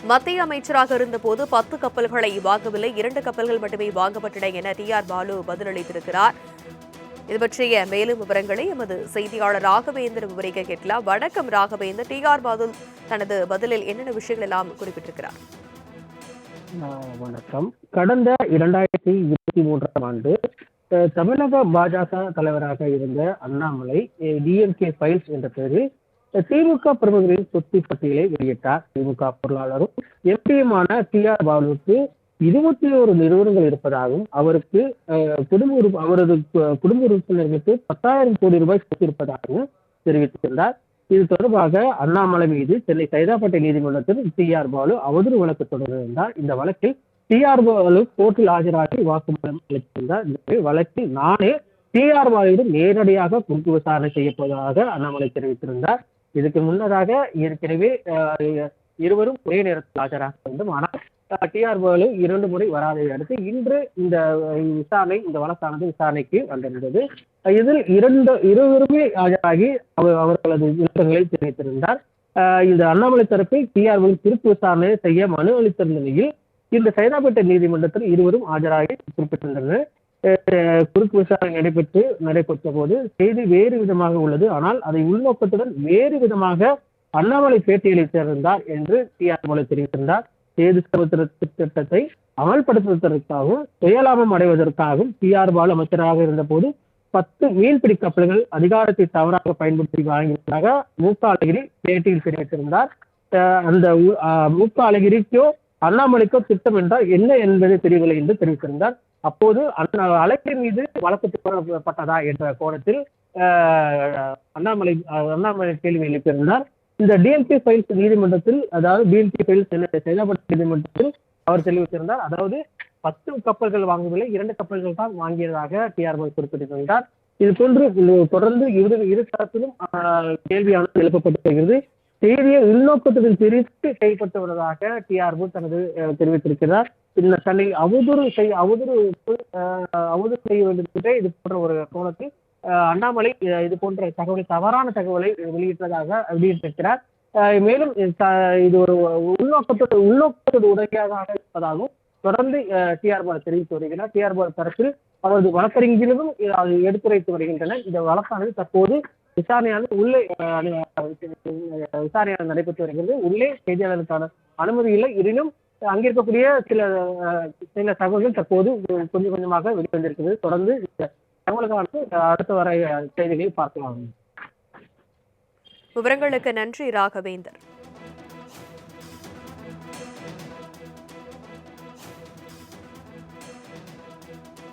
மத்திய அமைச்சராக இருந்தபோது 10 கப்பல்களை வாங்கவில்லை, 2 கப்பல்கள் மட்டுமே வாங்கப்பட்டன என டி.ஆர். பாலு பதிலளித்திருக்கிறார். இது பற்றிய மேலும் விவரங்களை எமது செய்தியாளர் ராகவேந்தர் விவரிக்க கேட்கலாம். வணக்கம் ராகவேந்தர். டி.ஆர். பாலு தனது பதிலில் என்னென்ன விஷயங்கள் எல்லாம் குறிப்பிட்டிருக்கிறார்? வணக்கம். கடந்த 2023ஆம் ஆண்டு தமிழக பாஜக தலைவராக இருந்த அண்ணாமலை டிஎம்கே ஃபைல்ஸ் என்ற பெயரில் திமுக பிரமுகரின் சொத்து பட்டியலை வெளியிட்டார். திமுக பொருளாளரும் எம்பியுமான டி.ஆர். பாலுவுக்கு 21 நிறுவனங்கள் இருப்பதாகவும் அவருக்கு அவரது குடும்ப உறுப்பினர்களுக்கு 10,000 கோடி ரூபாய் சொத்து இருப்பதாகவும் தெரிவித்திருந்தார். இது தொடர்பாக அண்ணாமலை மீது சென்னை சைதாப்பேட்டை நீதிமன்றத்தில் டி.ஆர். பாலு அவதூறு வழக்கு தொடர்ந்திருந்தார். இந்த வழக்கில் டி.ஆர். பாலு கோர்ட்டில் ஆஜராகி வாக்குமூலம் அளித்திருந்தார். இந்த வழக்கில் நானே டி.ஆர். பாலுவிடம் நேரடியாக குறுக்கு விசாரணை செய்யப்போவதாக அண்ணாமலை தெரிவித்திருந்தார். இதுக்கு முன்னதாக ஏற்கனவே இருவரும் ஒரே நேரத்தில் ஆஜராக வேண்டும். ஆனால் டி.ஆர். பாலு 2 முறை வராதை அடுத்து இன்று இந்த வழக்கானது விசாரணைக்கு வந்திருந்தது. இதில் இருவருமே ஆஜராகி அவர்களது விளக்கங்களை தெரிவித்திருந்தார். இந்த அண்ணாமலை தரப்பில் டி.ஆர். பாலு குறுக்கு விசாரணை செய்ய மனு அளித்திருந்த நிலையில் இந்த சைதாப்பேட்டை நீதிமன்றத்தில் இருவரும் ஆஜராகி குறிப்பிட்டிருந்தனர். குறுக்கு விசாரணை நடைபெற்ற போது செய்தி வேறு விதமாக உள்ளது. ஆனால் அதை உள்நோக்கத்துடன் வேறு விதமாக அண்ணாமலை பேட்டியளித்திருந்தார் என்று டி.ஆர். பாலு தெரிவித்திருந்தார். சேது சமுத்திர திட்டத்தை அமல்படுத்துவதற்காகவும் சுயலாபம் அடைவதற்காகவும் டி.ஆர். பாலு அமைச்சராக இருந்த போது 10 மீன்பிடி கப்பல்கள் அதிகாரத்தை தவறாக பயன்படுத்தி வாங்கியதாக மூக்க அழகிரி பேட்டியில் தெரிவித்திருந்தார். அந்த மூக்க அழகிரிக்கோ அண்ணாமலைக்கோ திட்டம் என்றால் என்ன என்பதை தெரியவில்லை என்று தெரிவித்திருந்தார். அப்போது அழகிரி மீது வழக்கு தொடரப்பட்டதா என்ற கோணத்தில் அண்ணாமலை கேள்வி எழுப்பியிருந்தார். இந்த டிஎம்கே ஃபைல்ஸ் நீதிமன்றத்தில், அதாவது டிஎம்கே ஃபைல்ஸ் சைதாப்பேட்டை நீதிமன்றத்தில் அவர் தெரிவித்திருந்தார். அதாவது 10 கப்பல்கள் வாங்கவில்லை, 2 கப்பல்கள் தான் வாங்கியதாக டி.ஆர். பாலு குறிப்பிட்டிருந்தார். இது போன்று தொடர்ந்து இரு தரப்பிலும் கேள்வியானது எழுப்பப்பட்டு வருகிறது. செய்தியை உள்நோக்கத்துடன் பிரித்து செயல்படுத்துவதாக டி.ஆர். பாலு தனது தெரிவித்திருக்கிறார். இந்த தன்னை அவதூறு செய்ய வேண்டும் இது போன்ற ஒரு கோணத்தில் அண்ணாமலை இது போன்ற தவறான தகவலை வெளியிட்டிருக்கிறார். மேலும் இது ஒரு உள்நோக்கத்தோடு உதவியாக இருப்பதாகவும் தொடர்ந்து டி.ஆர். பாலு தெரிவித்து வருகிறார். டி.ஆர். பாலு தரப்பில் அவரது வழக்கறிஞர்களும் எடுத்துரைத்து வருகின்றனர். இந்த வழக்கானது தற்போது விசாரணையானது நடைபெற்று வருகிறது. உள்ளே செய்தியாளர்களுக்கான அனுமதி இல்லை. எனினும் அங்கிருக்கக்கூடிய சில தகவல்கள் தற்போது கொஞ்சம் கொஞ்சமாக வெளிவந்திருக்கிறது. தொடர்ந்து தகவல்களுக்கு அடுத்த வர செய்திகளை பார்க்கலாம். விவரங்களுக்கு நன்றி ராகவேந்தர்.